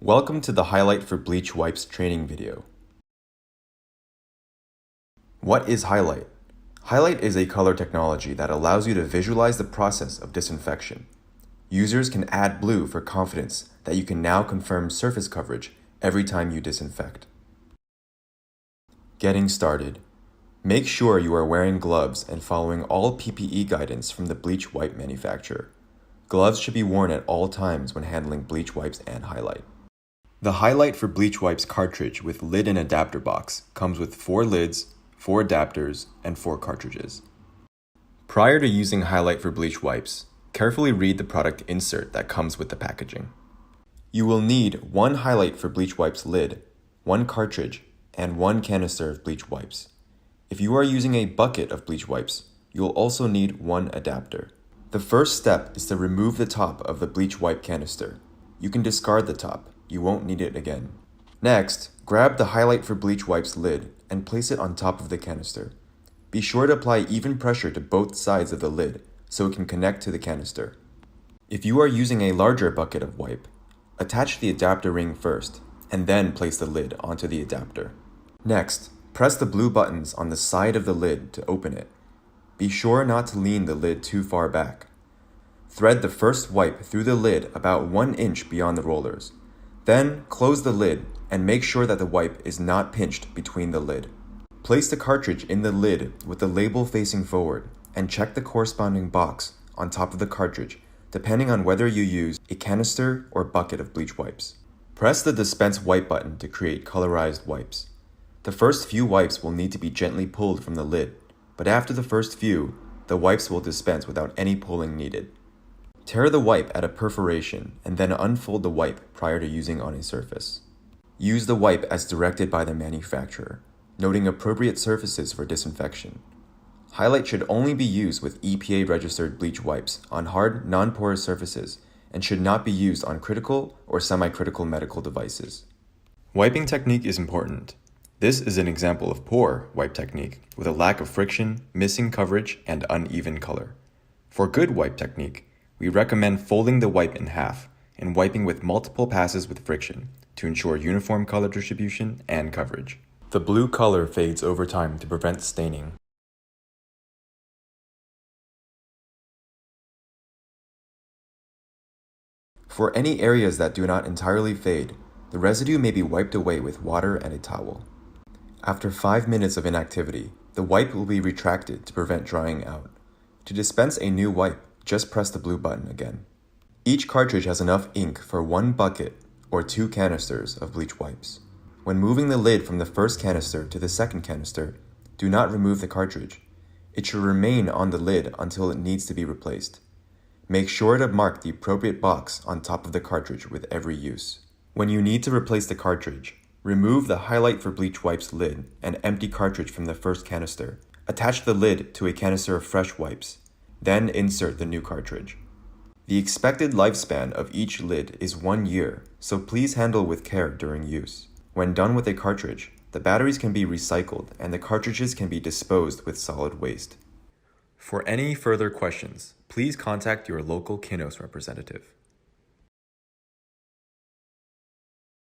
Welcome to the Highlight for Bleach Wipes training video. What is Highlight? Highlight is a color technology that allows you to visualize the process of disinfection. Users can add blue for confidence that you can now confirm surface coverage every time you disinfect. Getting started. Make sure you are wearing gloves and following all PPE guidance from the bleach wipe manufacturer. Gloves should be worn at all times when handling bleach wipes and Highlight. The Highlight for Bleach Wipes cartridge with lid and adapter box comes with 4 lids, 4 adapters, and 4 cartridges. Prior to using Highlight for Bleach Wipes, carefully read the product insert that comes with the packaging. You will need 1 Highlight for Bleach Wipes lid, 1 cartridge, and 1 canister of bleach wipes. If you are using a bucket of bleach wipes, you will also need 1 adapter. The first step is to remove the top of the bleach wipe canister. You can discard the top. You won't need it again. Next, grab the Highlight for Bleach Wipes lid and place it on top of the canister. Be sure to apply even pressure to both sides of the lid so it can connect to the canister. If you are using a larger bucket of wipe, attach the adapter ring first and then place the lid onto the adapter. Next, press the blue buttons on the side of the lid to open it. Be sure not to lean the lid too far back. Thread the first wipe through the lid about 1 inch beyond the rollers. Then, close the lid and make sure that the wipe is not pinched between the lid. Place the cartridge in the lid with the label facing forward and check the corresponding box on top of the cartridge depending on whether you use a canister or bucket of bleach wipes. Press the Dispense Wipe button to create colorized wipes. The first few wipes will need to be gently pulled from the lid, but after the first few, the wipes will dispense without any pulling needed. Tear the wipe at a perforation and then unfold the wipe prior to using on a surface. Use the wipe as directed by the manufacturer, noting appropriate surfaces for disinfection. Highlight should only be used with EPA-registered bleach wipes on hard, non-porous surfaces and should not be used on critical or semi-critical medical devices. Wiping technique is important. This is an example of poor wipe technique with a lack of friction, missing coverage, and uneven color. For good wipe technique, we recommend folding the wipe in half and wiping with multiple passes with friction to ensure uniform color distribution and coverage. The blue color fades over time to prevent staining. For any areas that do not entirely fade, the residue may be wiped away with water and a towel. After 5 minutes of inactivity, the wipe will be retracted to prevent drying out. To dispense a new wipe, just press the blue button again. Each cartridge has enough ink for 1 bucket or 2 canisters of bleach wipes. When moving the lid from the first canister to the second canister, do not remove the cartridge. It should remain on the lid until it needs to be replaced. Make sure to mark the appropriate box on top of the cartridge with every use. When you need to replace the cartridge, remove the Highlight for Bleach Wipes lid and empty cartridge from the first canister. Attach the lid to a canister of fresh wipes. Then insert the new cartridge. The expected lifespan of each lid is 1 year, so please handle with care during use. When done with a cartridge, the batteries can be recycled and the cartridges can be disposed with solid waste. For any further questions, please contact your local Kinos representative.